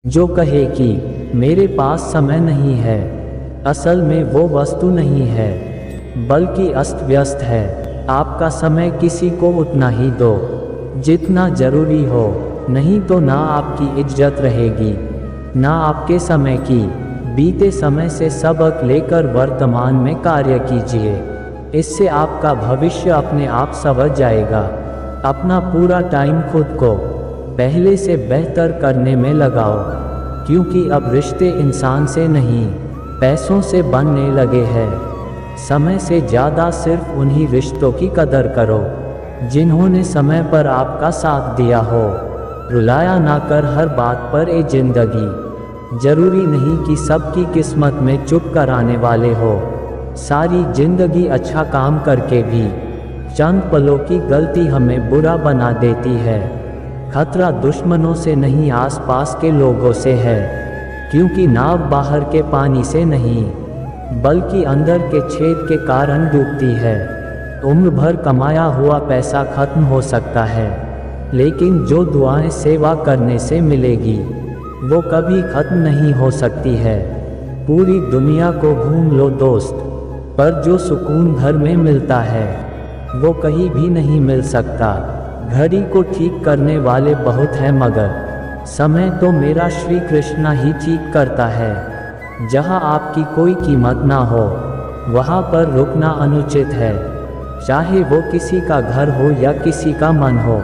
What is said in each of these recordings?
जो कहे कि मेरे पास समय नहीं है, असल में वो वस्तु नहीं है, बल्कि अस्त व्यस्त है। आपका समय किसी को उतना ही दो जितना जरूरी हो, नहीं तो ना आपकी इज्जत रहेगी ना आपके समय की। बीते समय से सबक लेकर वर्तमान में कार्य कीजिए, इससे आपका भविष्य अपने आप संवर जाएगा। अपना पूरा टाइम खुद को पहले से बेहतर करने में लगाओ, क्योंकि अब रिश्ते इंसान से नहीं पैसों से बनने लगे हैं। समय से ज़्यादा सिर्फ उन्हीं रिश्तों की कदर करो जिन्होंने समय पर आपका साथ दिया हो। रुलाया ना कर हर बात पर ए जिंदगी, जरूरी नहीं कि सबकी किस्मत में चुप कराने वाले हो। सारी जिंदगी अच्छा काम करके भी चंद पलों की गलती हमें बुरा बना देती है। खतरा दुश्मनों से नहीं आसपास के लोगों से है, क्योंकि नाव बाहर के पानी से नहीं बल्कि अंदर के छेद के कारण डूबती है। उम्र भर कमाया हुआ पैसा खत्म हो सकता है, लेकिन जो दुआएं सेवा करने से मिलेगी वो कभी खत्म नहीं हो सकती है। पूरी दुनिया को घूम लो दोस्त, पर जो सुकून घर में मिलता है वो कहीं भी नहीं मिल सकता। घड़ी को ठीक करने वाले बहुत हैं, मगर समय तो मेरा श्री कृष्णा ही ठीक करता है। जहाँ आपकी कोई कीमत ना हो वहाँ पर रुकना अनुचित है, चाहे वो किसी का घर हो या किसी का मन हो।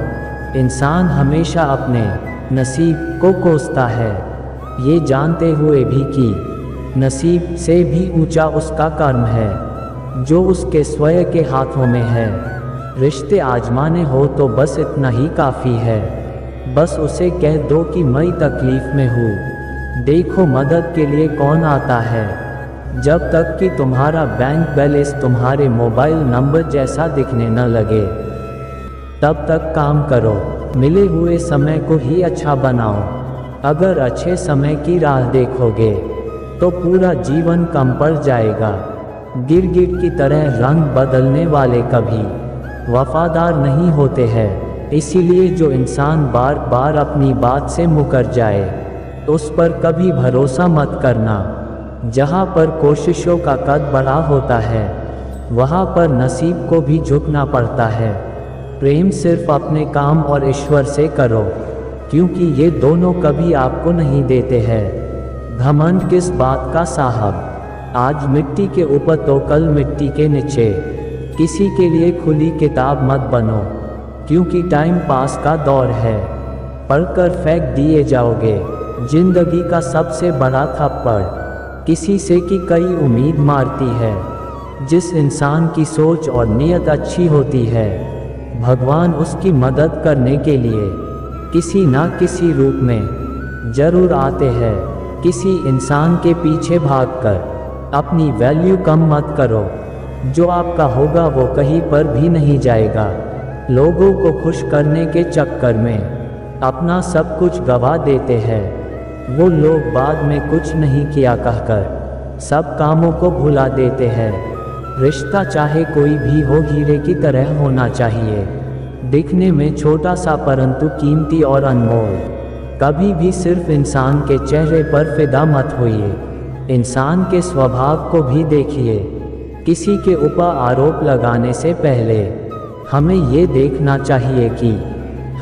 इंसान हमेशा अपने नसीब को कोसता है, ये जानते हुए भी कि नसीब से भी ऊंचा उसका कर्म है जो उसके स्वयं के हाथों में है। रिश्ते आजमाने हो तो बस इतना ही काफ़ी है, बस उसे कह दो कि मैं तकलीफ़ में हूँ, देखो मदद के लिए कौन आता है। जब तक कि तुम्हारा बैंक बैलेंस तुम्हारे मोबाइल नंबर जैसा दिखने न लगे, तब तक काम करो। मिले हुए समय को ही अच्छा बनाओ। अगर अच्छे समय की राह देखोगे तो पूरा जीवन कम पड़ जाएगा। गिरगिट की तरह रंग बदलने वाले कभी वफादार नहीं होते हैं, इसीलिए जो इंसान बार बार अपनी बात से मुकर जाए उस पर कभी भरोसा मत करना। जहाँ पर कोशिशों का कद बड़ा होता है वहाँ पर नसीब को भी झुकना पड़ता है। प्रेम सिर्फ अपने काम और ईश्वर से करो, क्योंकि ये दोनों कभी आपको नहीं देते हैं। घमंड किस बात का साहब, आज मिट्टी के ऊपर तो कल मिट्टी के नीचे। किसी के लिए खुली किताब मत बनो, क्योंकि टाइम पास का दौर है, पढ़कर फेंक दिए जाओगे। जिंदगी का सबसे बड़ा थप्पड़ किसी से की कई उम्मीद मारती है। जिस इंसान की सोच और नीयत अच्छी होती है, भगवान उसकी मदद करने के लिए किसी ना किसी रूप में जरूर आते हैं। किसी इंसान के पीछे भागकर अपनी वैल्यू कम मत करो, जो आपका होगा वो कहीं पर भी नहीं जाएगा। लोगों को खुश करने के चक्कर में अपना सब कुछ गवा देते हैं। वो लोग बाद में कुछ नहीं किया कहकर सब कामों को भुला देते हैं। रिश्ता चाहे कोई भी हो हीरे की तरह होना चाहिए, दिखने में छोटा सा परंतु कीमती और अनमोल। कभी भी सिर्फ इंसान के चेहरे पर फिदा मत होइए, इंसान के स्वभाव को भी देखिए। किसी के ऊपर आरोप लगाने से पहले हमें ये देखना चाहिए कि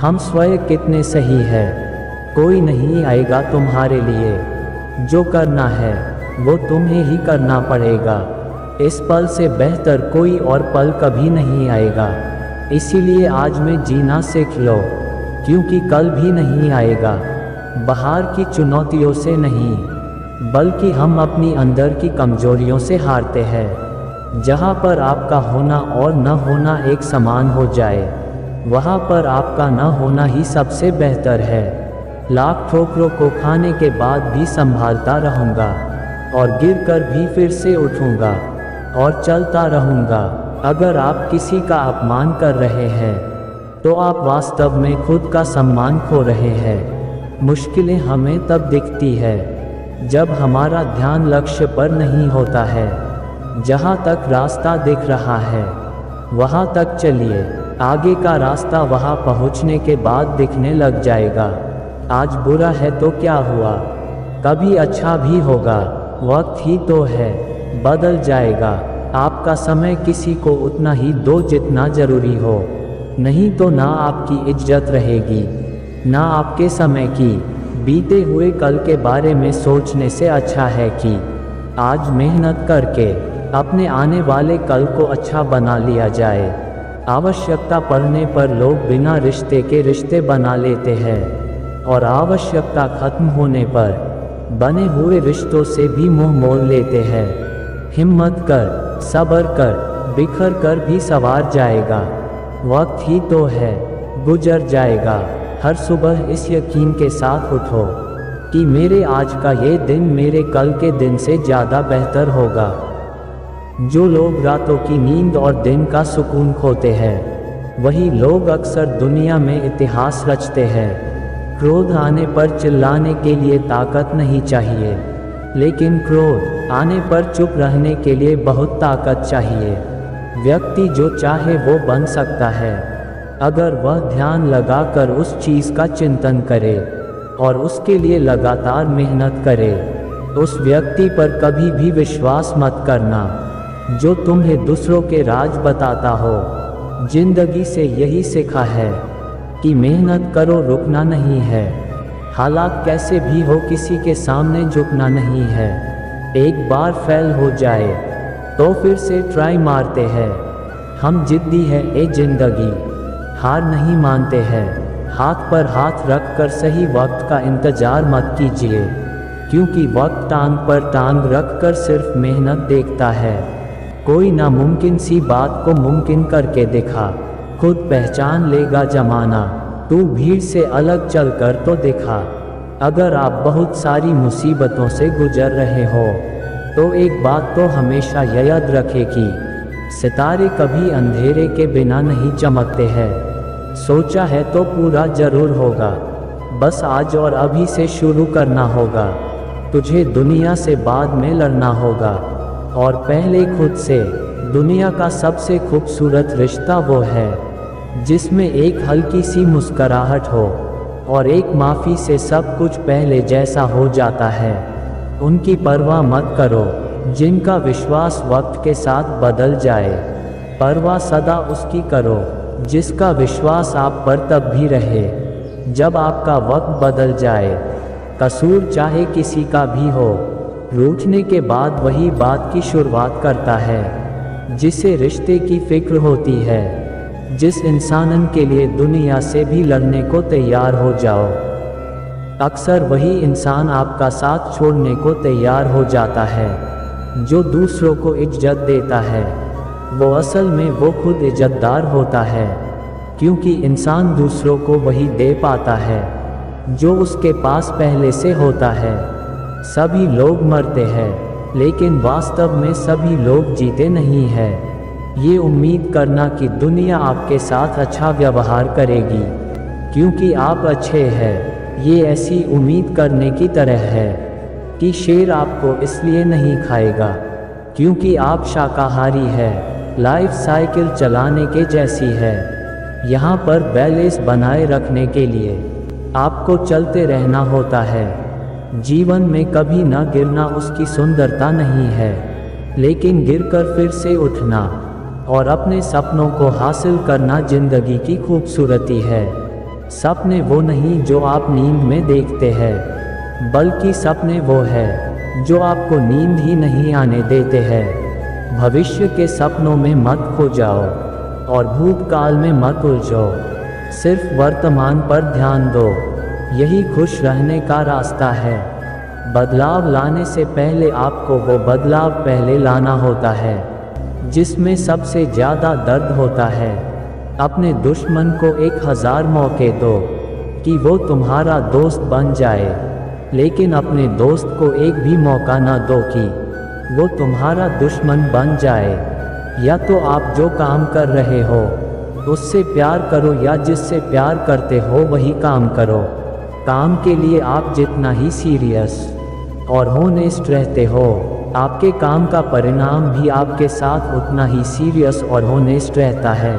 हम स्वयं कितने सही हैं। कोई नहीं आएगा तुम्हारे लिए, जो करना है वो तुम्हें ही करना पड़ेगा। इस पल से बेहतर कोई और पल कभी नहीं आएगा, इसीलिए आज में जीना सीख लो, क्योंकि कल भी नहीं आएगा। बाहर की चुनौतियों से नहीं, बल्कि हम अपनी अंदर की कमजोरियों से हारते हैं। जहाँ पर आपका होना और न होना एक समान हो जाए, वहाँ पर आपका न होना ही सबसे बेहतर है। लाख ठोकरों को खाने के बाद भी संभालता रहूँगा, और गिरकर भी फिर से उठूँगा और चलता रहूँगा। अगर आप किसी का अपमान कर रहे हैं तो आप वास्तव में खुद का सम्मान खो रहे हैं। मुश्किलें हमें तब दिखती है जब हमारा ध्यान लक्ष्य पर नहीं होता है। जहाँ तक रास्ता दिख रहा है वहाँ तक चलिए, आगे का रास्ता वहाँ पहुँचने के बाद दिखने लग जाएगा। आज बुरा है तो क्या हुआ, कभी अच्छा भी होगा, वक्त ही तो है, बदल जाएगा। आपका समय किसी को उतना ही दो जितना ज़रूरी हो, नहीं तो ना आपकी इज्जत रहेगी ना आपके समय की। बीते हुए कल के बारे में सोचने से अच्छा है कि आज मेहनत करके अपने आने वाले कल को अच्छा बना लिया जाए। आवश्यकता पड़ने पर लोग बिना रिश्ते के रिश्ते बना लेते हैं और आवश्यकता खत्म होने पर बने हुए रिश्तों से भी मुंह मोड़ लेते हैं। हिम्मत कर, सब्र कर, बिखर कर भी संवार जाएगा। वक्त ही तो है, गुजर जाएगा। हर सुबह इस यकीन के साथ उठो कि मेरे आज का ये दिन मेरे कल के दिन से ज़्यादा बेहतर होगा। जो लोग रातों की नींद और दिन का सुकून खोते हैं, वही लोग अक्सर दुनिया में इतिहास रचते हैं। क्रोध आने पर चिल्लाने के लिए ताकत नहीं चाहिए, लेकिन क्रोध आने पर चुप रहने के लिए बहुत ताकत चाहिए। व्यक्ति जो चाहे वो बन सकता है, अगर वह ध्यान लगाकर उस चीज़ का चिंतन करे और उसके लिए लगातार मेहनत करे। उस व्यक्ति पर कभी भी विश्वास मत करना जो तुम्हें दूसरों के राज बताता हो। जिंदगी से यही सीखा है कि मेहनत करो, रुकना नहीं है। हालात कैसे भी हो, किसी के सामने झुकना नहीं है। एक बार फेल हो जाए तो फिर से ट्राई मारते हैं। हम जिद्दी है ए जिंदगी, हार नहीं मानते हैं। हाथ पर हाथ रख कर सही वक्त का इंतजार मत कीजिए, क्योंकि वक्त टांग पर टांग रख कर सिर्फ मेहनत देखता है। कोई नामुमकिन सी बात को मुमकिन करके दिखा, खुद पहचान लेगा जमाना। तू भीड़ से अलग चल कर तो दिखा। अगर आप बहुत सारी मुसीबतों से गुजर रहे हो तो एक बात तो हमेशा याद रखें कि सितारे कभी अंधेरे के बिना नहीं चमकते हैं। सोचा है तो पूरा जरूर होगा, बस आज और अभी से शुरू करना होगा। तुझे दुनिया से बाद में लड़ना होगा और पहले खुद से। दुनिया का सबसे खूबसूरत रिश्ता वो है जिसमें एक हल्की सी मुस्कुराहट हो और एक माफ़ी से सब कुछ पहले जैसा हो जाता है। उनकी परवाह मत करो जिनका विश्वास वक्त के साथ बदल जाए। परवाह सदा उसकी करो जिसका विश्वास आप पर तब भी रहे जब आपका वक्त बदल जाए। कसूर चाहे किसी का भी हो, रूठने के बाद वही बात की शुरुआत करता है जिसे रिश्ते की फिक्र होती है। जिस इंसान के लिए दुनिया से भी लड़ने को तैयार हो जाओ, अक्सर वही इंसान आपका साथ छोड़ने को तैयार हो जाता है। जो दूसरों को इज्जत देता है वो असल में वो खुद इज्जतदार होता है, क्योंकि इंसान दूसरों को वही दे पाता है जो उसके पास पहले से होता है। सभी लोग मरते हैं, लेकिन वास्तव में सभी लोग जीते नहीं हैं। ये उम्मीद करना कि दुनिया आपके साथ अच्छा व्यवहार करेगी क्योंकि आप अच्छे हैं, ये ऐसी उम्मीद करने की तरह है कि शेर आपको इसलिए नहीं खाएगा क्योंकि आप शाकाहारी हैं। लाइफ साइकिल चलाने के जैसी है। यहाँ पर बैलेंस बनाए रखने के लिए आपको चलते रहना होता है। जीवन में कभी न गिरना उसकी सुंदरता नहीं है, लेकिन गिरकर फिर से उठना और अपने सपनों को हासिल करना जिंदगी की खूबसूरती है। सपने वो नहीं जो आप नींद में देखते हैं, बल्कि सपने वो है जो आपको नींद ही नहीं आने देते हैं। भविष्य के सपनों में मत खो जाओ और भूतकाल में मत उलझो, सिर्फ वर्तमान पर ध्यान दो। यही खुश रहने का रास्ता है। बदलाव लाने से पहले आपको वो बदलाव पहले लाना होता है जिसमें सबसे ज़्यादा दर्द होता है। अपने दुश्मन को 1000 मौके दो कि वो तुम्हारा दोस्त बन जाए, लेकिन अपने दोस्त को एक भी मौका ना दो कि वो तुम्हारा दुश्मन बन जाए। या तो आप जो काम कर रहे हो उससे प्यार करो, या जिससे प्यार करते हो वही काम करो। काम के लिए आप जितना ही सीरियस और होनेस्ट रहते हो, आपके काम का परिणाम भी आपके साथ उतना ही सीरियस और होनेस्ट रहता है।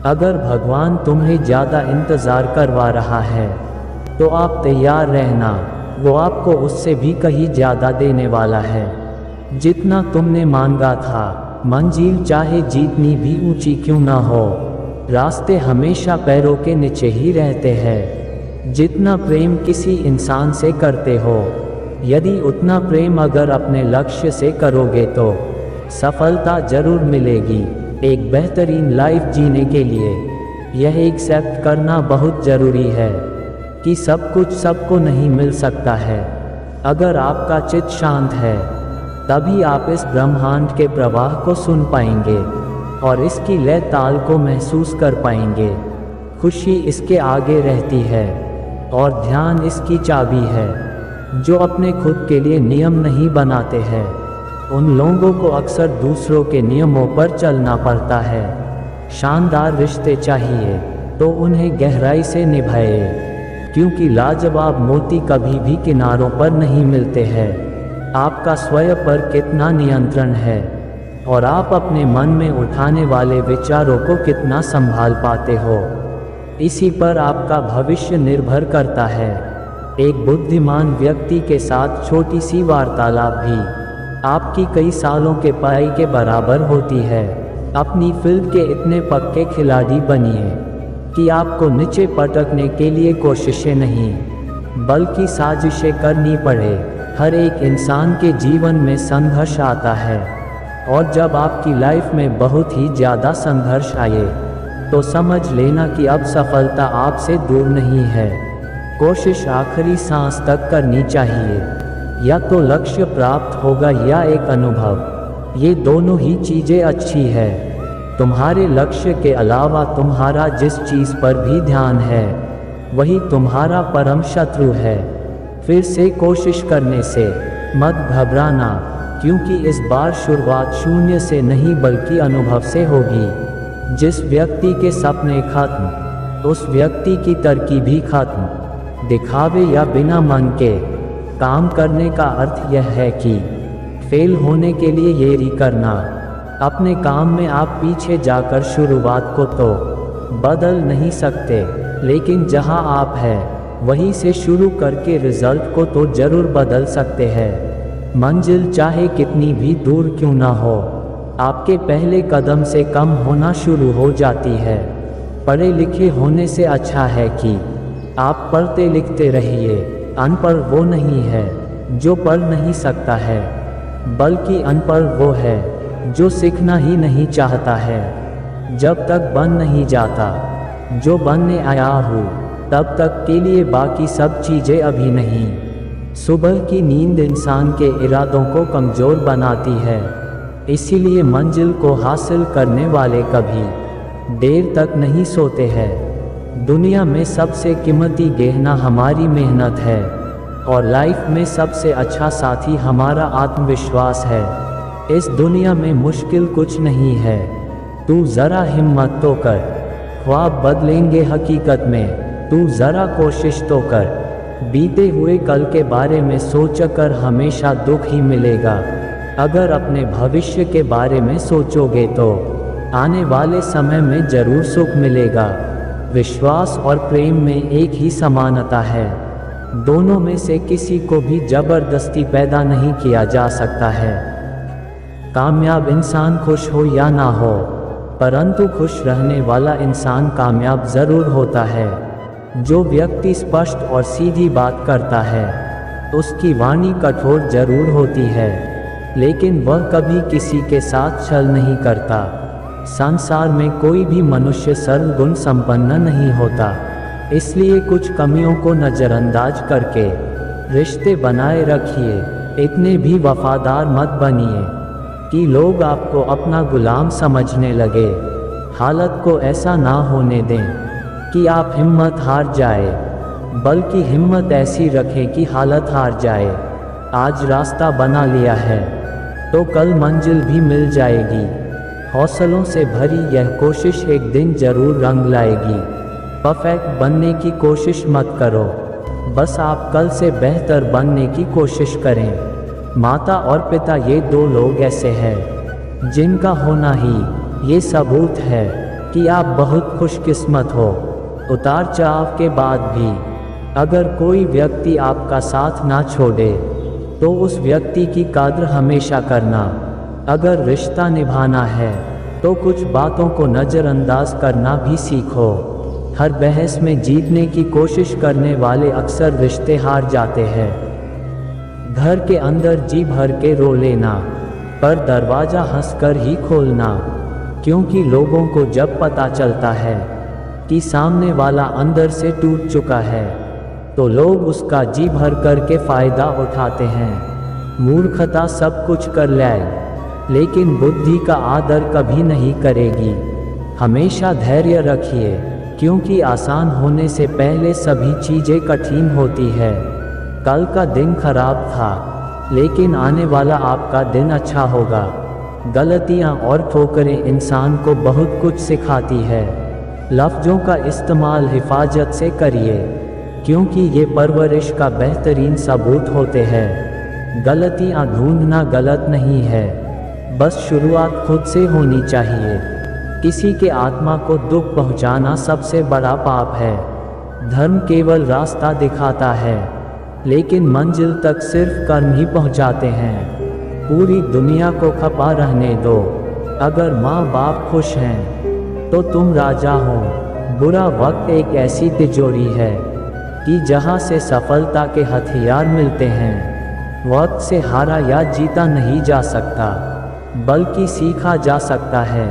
अगर भगवान तुम्हें ज़्यादा इंतज़ार करवा रहा है तो आप तैयार रहना, वो आपको उससे भी कहीं ज़्यादा देने वाला है जितना तुमने मांगा था। मंजिल चाहे जितनी भी ऊंची क्यों ना हो, रास्ते हमेशा पैरों के नीचे ही रहते हैं। जितना प्रेम किसी इंसान से करते हो, यदि उतना प्रेम अगर अपने लक्ष्य से करोगे तो सफलता जरूर मिलेगी। एक बेहतरीन लाइफ जीने के लिए यह एक्सेप्ट करना बहुत ज़रूरी है कि सब कुछ सबको नहीं मिल सकता है। अगर आपका चित्त शांत है, तभी आप इस ब्रह्मांड के प्रवाह को सुन पाएंगे और इसकी लय ताल को महसूस कर पाएंगे। खुशी इसके आगे रहती है और ध्यान इसकी चाबी है। जो अपने खुद के लिए नियम नहीं बनाते हैं, उन लोगों को अक्सर दूसरों के नियमों पर चलना पड़ता है। शानदार रिश्ते चाहिए तो उन्हें गहराई से निभाए, क्योंकि लाजवाब मोती कभी भी किनारों पर नहीं मिलते हैं। आपका स्वयं पर कितना नियंत्रण है और आप अपने मन में उठाने वाले विचारों को कितना संभाल पाते हो, इसी पर आपका भविष्य निर्भर करता है। एक बुद्धिमान व्यक्ति के साथ छोटी सी वार्तालाप भी आपकी कई सालों के पढ़ाई के बराबर होती है। अपनी फील्ड के इतने पक्के खिलाड़ी बनिए कि आपको नीचे पटकने के लिए कोशिशें नहीं बल्कि साजिशें करनी पड़े। हर एक इंसान के जीवन में संघर्ष आता है, और जब आपकी लाइफ में बहुत ही ज़्यादा संघर्ष आए तो समझ लेना कि अब सफलता आपसे दूर नहीं है। कोशिश आखिरी सांस तक करनी चाहिए। या तो लक्ष्य प्राप्त होगा या एक अनुभव, ये दोनों ही चीज़ें अच्छी है। तुम्हारे लक्ष्य के अलावा तुम्हारा जिस चीज़ पर भी ध्यान है, वही तुम्हारा परम शत्रु है। फिर से कोशिश करने से मत घबराना, क्योंकि इस बार शुरुआत शून्य से नहीं बल्कि अनुभव से होगी। जिस व्यक्ति के सपने खत्म, उस व्यक्ति की तरकीब भी खत्म। दिखावे या बिना मन के काम करने का अर्थ यह है कि फेल होने के लिए येरी करना। अपने काम में आप पीछे जाकर शुरुआत को तो बदल नहीं सकते, लेकिन जहां आप हैं वहीं से शुरू करके रिजल्ट को तो जरूर बदल सकते हैं। मंजिल चाहे कितनी भी दूर क्यों ना हो, आपके पहले कदम से कम होना शुरू हो जाती है। पढ़े लिखे होने से अच्छा है कि आप पढ़ते लिखते रहिए। अनपढ़ वो नहीं है जो पढ़ नहीं सकता है, बल्कि अनपढ़ वो है जो सीखना ही नहीं चाहता है। जब तक बन नहीं जाता जो बनने आया हूँ, तब तक के लिए बाकी सब चीज़ें अभी नहीं। सुबह की नींद इंसान के इरादों को कमज़ोर बनाती है, इसीलिए मंजिल को हासिल करने वाले कभी देर तक नहीं सोते हैं। दुनिया में सबसे कीमती गहना हमारी मेहनत है, और लाइफ में सबसे अच्छा साथी हमारा आत्मविश्वास है। इस दुनिया में मुश्किल कुछ नहीं है, तू ज़रा हिम्मत तो कर। ख्वाब बदलेंगे हकीकत में, तू ज़रा कोशिश तो कर। बीते हुए कल के बारे में सोचकर हमेशा दुख ही मिलेगा। अगर अपने भविष्य के बारे में सोचोगे तो आने वाले समय में ज़रूर सुख मिलेगा। विश्वास और प्रेम में एक ही समानता है, दोनों में से किसी को भी ज़बरदस्ती पैदा नहीं किया जा सकता है। कामयाब इंसान खुश हो या ना हो, परंतु खुश रहने वाला इंसान कामयाब ज़रूर होता है। जो व्यक्ति स्पष्ट और सीधी बात करता है, उसकी वाणी कठोर जरूर होती है, लेकिन वह कभी किसी के साथ छल नहीं करता। संसार में कोई भी मनुष्य सर्वगुण संपन्न नहीं होता, इसलिए कुछ कमियों को नज़रअंदाज करके रिश्ते बनाए रखिए। इतने भी वफादार मत बनिए कि लोग आपको अपना गुलाम समझने लगे। हालत को ऐसा ना होने दें कि आप हिम्मत हार जाए, बल्कि हिम्मत ऐसी रखें कि हालत हार जाए। आज रास्ता बना लिया है तो कल मंजिल भी मिल जाएगी। हौसलों से भरी यह कोशिश एक दिन जरूर रंग लाएगी। परफेक्ट बनने की कोशिश मत करो, बस आप कल से बेहतर बनने की कोशिश करें। माता और पिता ये दो लोग ऐसे हैं जिनका होना ही ये सबूत है कि आप बहुत खुशकिस्मत हो। उतार चढ़ाव के बाद भी अगर कोई व्यक्ति आपका साथ ना छोड़े तो उस व्यक्ति की कद्र हमेशा करना। अगर रिश्ता निभाना है तो कुछ बातों को नज़रअंदाज करना भी सीखो। हर बहस में जीतने की कोशिश करने वाले अक्सर रिश्ते हार जाते हैं। घर के अंदर जी भर के रो लेना, पर दरवाज़ा हंसकर ही खोलना, क्योंकि लोगों को जब पता चलता है कि सामने वाला अंदर से टूट चुका है तो लोग उसका जी भर कर के फ़ायदा उठाते हैं। मूर्खता सब कुछ कर लाए लेकिन बुद्धि का आदर कभी नहीं करेगी। हमेशा धैर्य रखिए, क्योंकि आसान होने से पहले सभी चीज़ें कठिन होती है। कल का दिन खराब था लेकिन आने वाला आपका दिन अच्छा होगा। गलतियाँ और ठोकरें इंसान को बहुत कुछ सिखाती है। लफ्ज़ों का इस्तेमाल हिफाजत से करिए, क्योंकि ये परवरिश का बेहतरीन सबूत होते हैं। गलतियाँ ढूंढना गलत नहीं है, बस शुरुआत खुद से होनी चाहिए। किसी के आत्मा को दुख पहुंचाना सबसे बड़ा पाप है। धर्म केवल रास्ता दिखाता है, लेकिन मंजिल तक सिर्फ कर्म ही पहुंचाते हैं। पूरी दुनिया को खपा रहने दो। अगर माँ बाप खुश हैं तो तुम राजा हो। बुरा वक्त एक ऐसी तिजोरी है कि जहाँ से सफलता के हथियार मिलते हैं। वक्त से हारा या जीता नहीं जा सकता, बल्कि सीखा जा सकता है।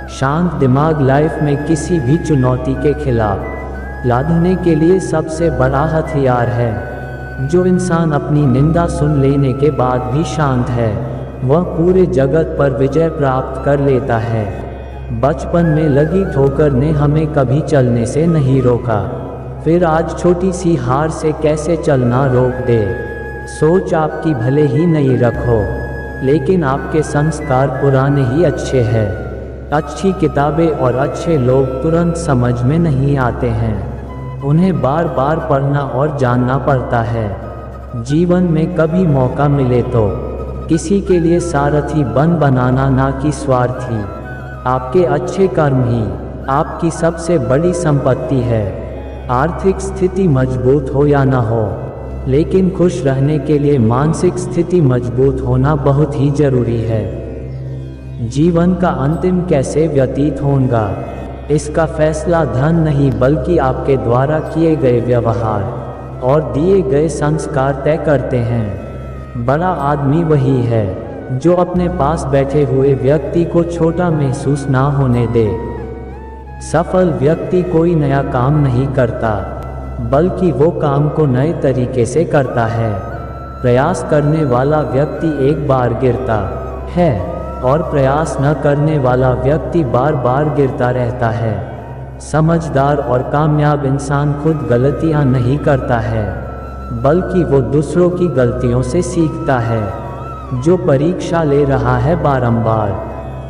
शांत दिमाग लाइफ में किसी भी चुनौती के खिलाफ लड़ने के लिए सबसे बड़ा हथियार है। जो इंसान अपनी निंदा सुन लेने के बाद भी शांत है, वह पूरे जगत पर विजय प्राप्त कर लेता है। बचपन में लगी ठोकर ने हमें कभी चलने से नहीं रोका, फिर आज छोटी सी हार से कैसे चलना रोक दे। सोच आपकी भले ही नहीं रखो, लेकिन आपके संस्कार पुराने ही अच्छे हैं। अच्छी किताबें और अच्छे लोग तुरंत समझ में नहीं आते हैं, उन्हें बार बार पढ़ना और जानना पड़ता है। जीवन में कभी मौका मिले तो किसी के लिए सारथी बनाना, ना कि स्वार्थी। आपके अच्छे कर्म ही आपकी सबसे बड़ी संपत्ति है। आर्थिक स्थिति मजबूत हो या ना हो, लेकिन खुश रहने के लिए मानसिक स्थिति मजबूत होना बहुत ही जरूरी है। जीवन का अंतिम कैसे व्यतीत होगा, इसका फैसला धन नहीं बल्कि आपके द्वारा किए गए व्यवहार और दिए गए संस्कार तय करते हैं। बड़ा आदमी वही है जो अपने पास बैठे हुए व्यक्ति को छोटा महसूस ना होने दे। सफल व्यक्ति कोई नया काम नहीं करता, बल्कि वो काम को नए तरीके से करता है। प्रयास करने वाला व्यक्ति एक बार गिरता है और प्रयास न करने वाला व्यक्ति बार बार गिरता रहता है। समझदार और कामयाब इंसान खुद गलतियां नहीं करता है, बल्कि वो दूसरों की गलतियों से सीखता है। जो परीक्षा ले रहा है बारंबार,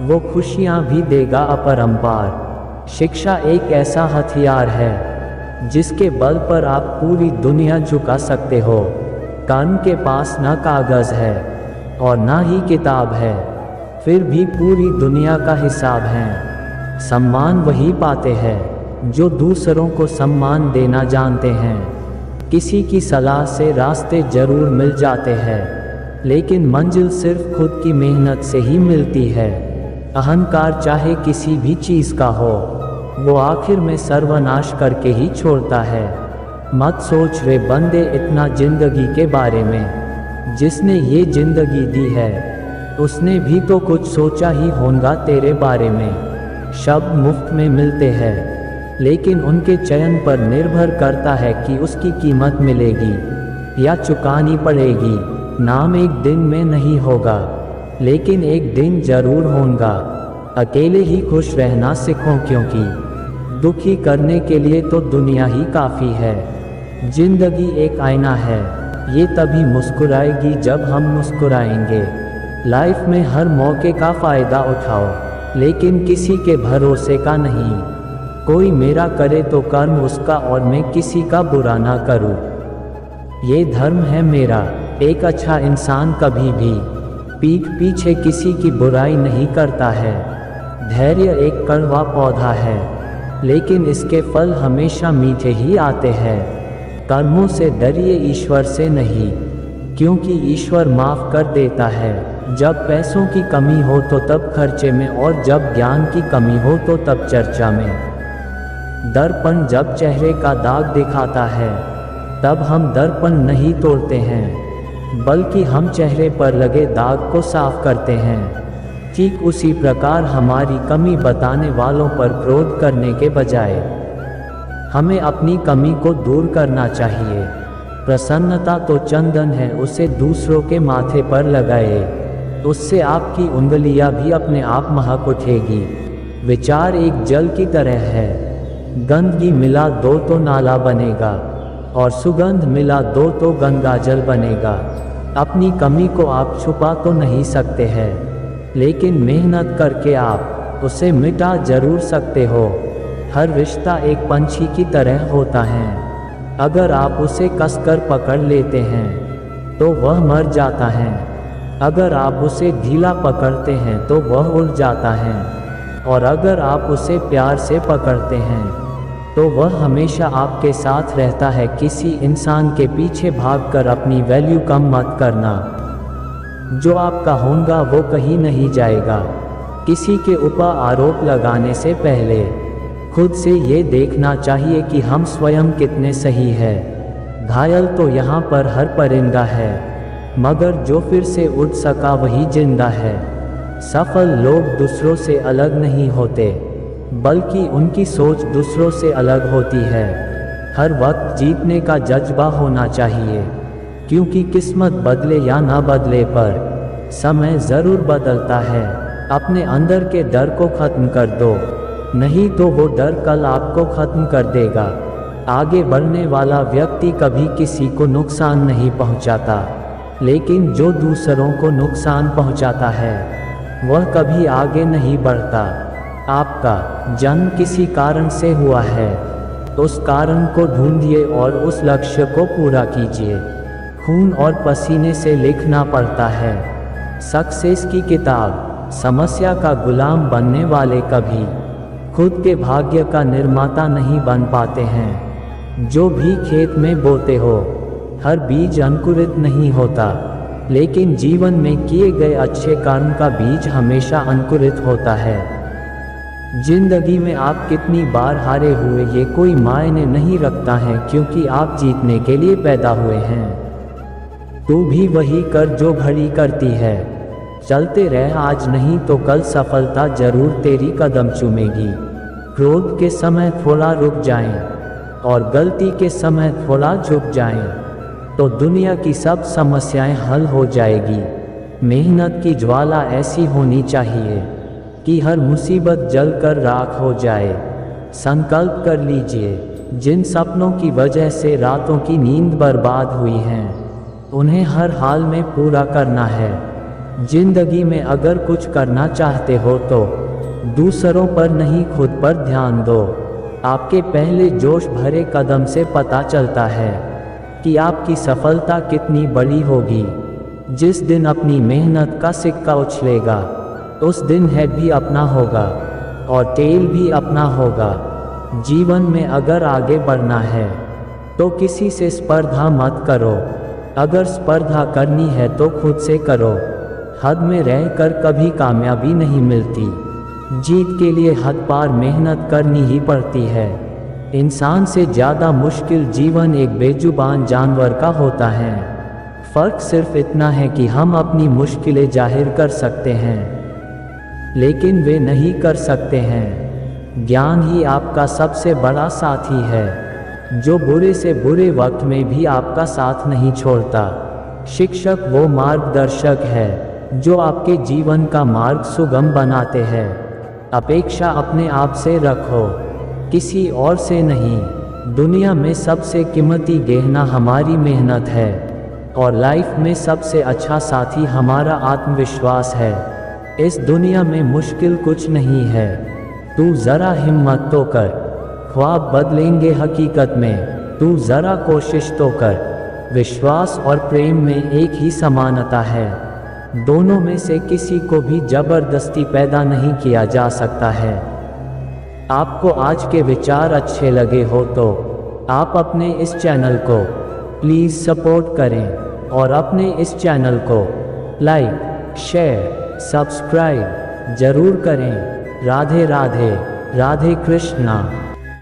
वो खुशियां भी देगा अपरंपार। शिक्षा एक ऐसा हथियार है जिसके बल पर आप पूरी दुनिया झुका सकते हो। कर्म के पास न कागज है और ना ही किताब है, फिर भी पूरी दुनिया का हिसाब है। सम्मान वही पाते हैं जो दूसरों को सम्मान देना जानते हैं। किसी की सलाह से रास्ते जरूर मिल जाते हैं, लेकिन मंजिल सिर्फ खुद की मेहनत से ही मिलती है। अहंकार चाहे किसी भी चीज़ का हो, वो आखिर में सर्वनाश करके ही छोड़ता है। मत सोच रे बंदे इतना जिंदगी के बारे में, जिसने ये जिंदगी दी है उसने भी तो कुछ सोचा ही होगा तेरे बारे में। शब्द मुफ्त में मिलते हैं, लेकिन उनके चयन पर निर्भर करता है कि उसकी कीमत मिलेगी या चुकानी पड़ेगी। नाम एक दिन में नहीं होगा, लेकिन एक दिन जरूर होगा। अकेले ही खुश रहना सीखो, क्योंकि दुखी करने के लिए तो दुनिया ही काफ़ी है। जिंदगी एक आईना है, ये तभी मुस्कुराएगी जब हम मुस्कुराएंगे। लाइफ में हर मौके का फ़ायदा उठाओ, लेकिन किसी के भरोसे का नहीं। कोई मेरा करे तो कर्म उसका और मैं किसी का बुरा ना करूं। ये धर्म है मेरा। एक अच्छा इंसान कभी भी पीठ पीछे किसी की बुराई नहीं करता है। धैर्य एक कड़वा पौधा है, लेकिन इसके फल हमेशा मीठे ही आते हैं। कर्मों से डरिए, ईश्वर से नहीं, क्योंकि ईश्वर माफ़ कर देता है। जब पैसों की कमी हो तो तब खर्चे में, और जब ज्ञान की कमी हो तो तब चर्चा में। दर्पण जब चेहरे का दाग दिखाता है तब हम दर्पण नहीं तोड़ते हैं, बल्कि हम चेहरे पर लगे दाग को साफ करते हैं। ठीक उसी प्रकार हमारी कमी बताने वालों पर क्रोध करने के बजाय हमें अपनी कमी को दूर करना चाहिए। प्रसन्नता तो चंदन है, उसे दूसरों के माथे पर लगाए, उससे आपकी उंगलियां भी अपने आप महक उठेगी। विचार एक जल की तरह है, गंदगी मिला दो तो नाला बनेगा, और सुगंध मिला दो तो गंगाजल बनेगा। अपनी कमी को आप छुपा तो नहीं सकते हैं, लेकिन मेहनत करके आप उसे मिटा जरूर सकते हो। हर रिश्ता एक पंछी की तरह होता है, अगर आप उसे कसकर पकड़ लेते हैं तो वह मर जाता है, अगर आप उसे ढीला पकड़ते हैं तो वह उड़ जाता है, और अगर आप उसे प्यार से पकड़ते हैं तो वह हमेशा आपके साथ रहता है। किसी इंसान के पीछे भागकर अपनी वैल्यू कम मत करना, जो आपका होगा वो कहीं नहीं जाएगा। किसी के ऊपर आरोप लगाने से पहले खुद से ये देखना चाहिए कि हम स्वयं कितने सही है। घायल तो यहाँ पर हर परिंदा है, मगर जो फिर से उठ सका वही जिंदा है। सफल लोग दूसरों से अलग नहीं होते, बल्कि उनकी सोच दूसरों से अलग होती है। हर वक्त जीतने का जज्बा होना चाहिए, क्योंकि किस्मत बदले या ना बदले पर समय ज़रूर बदलता है। अपने अंदर के डर को ख़त्म कर दो, नहीं तो वो डर कल आपको ख़त्म कर देगा। आगे बढ़ने वाला व्यक्ति कभी किसी को नुकसान नहीं पहुंचाता, लेकिन जो दूसरों को नुकसान पहुंचाता है वह कभी आगे नहीं बढ़ता। आपका जन्म किसी कारण से हुआ है, उस कारण को ढूंढिए और उस लक्ष्य को पूरा कीजिए। खून और पसीने से लिखना पड़ता है। सक्सेस की किताब। समस्या का गुलाम बनने वाले कभी खुद के भाग्य का निर्माता नहीं बन पाते हैं। जो भी खेत में बोते हो, हर बीज अंकुरित नहीं होता, लेकिन जीवन में किए गए अच्छे कर्म का बीज हमेशा अंकुरित होता है। जिंदगी में आप कितनी बार हारे हुए ये कोई मायने नहीं रखता है, क्योंकि आप जीतने के लिए पैदा हुए हैं। तू भी वही कर जो घड़ी करती है। चलते रह, आज नहीं तो कल सफलता जरूर तेरी कदम चूमेगी। क्रोध के समय थोड़ा रुक जाएं और गलती के समय थोड़ा झुक जाएं, तो दुनिया की सब समस्याएं हल हो जाएगी। मेहनत की ज्वाला ऐसी होनी चाहिए कि हर मुसीबत जलकर राख हो जाए। संकल्प कर लीजिए, जिन सपनों की वजह से रातों की नींद बर्बाद हुई हैं, उन्हें हर हाल में पूरा करना है। जिंदगी में अगर कुछ करना चाहते हो तो दूसरों पर नहीं, खुद पर ध्यान दो। आपके पहले जोश भरे कदम से पता चलता है कि आपकी सफलता कितनी बड़ी होगी। जिस दिन अपनी मेहनत का सिक्का उछलेगा, उस दिन हेड भी अपना होगा और टेल भी अपना होगा। जीवन में अगर आगे बढ़ना है तो किसी से स्पर्धा मत करो। अगर स्पर्धा करनी है तो खुद से करो। हद में रहकर कभी कामयाबी नहीं मिलती। जीत के लिए हद पार मेहनत करनी ही पड़ती है। इंसान से ज़्यादा मुश्किल जीवन एक बेजुबान जानवर का होता है। फ़र्क सिर्फ इतना है कि हम अपनी मुश्किलें जाहिर कर सकते हैं, लेकिन वे नहीं कर सकते हैं। ज्ञान ही आपका सबसे बड़ा साथी है, जो बुरे से बुरे वक्त में भी आपका साथ नहीं छोड़ता। शिक्षक वो मार्गदर्शक है जो आपके जीवन का मार्ग सुगम बनाते हैं। अपेक्षा अपने आप से रखो, किसी और से नहीं। दुनिया में सबसे कीमती गहना हमारी मेहनत है, और लाइफ में सबसे अच्छा साथी हमारा आत्मविश्वास है। इस दुनिया में मुश्किल कुछ नहीं है। तू ज़रा हिम्मत तो कर, ख्वाब बदलेंगे हकीकत में। तू ज़रा कोशिश तो कर। विश्वास और प्रेम में एक ही समानता है। दोनों में से किसी को भी ज़बरदस्ती पैदा नहीं किया जा सकता है। आपको आज के विचार अच्छे लगे हो तो आप अपने इस चैनल को प्लीज़ सपोर्ट करें और अपने इस चैनल को लाइक, शेयर, सब्सक्राइब ज़रूर करें। राधे राधे, राधे कृष्णा।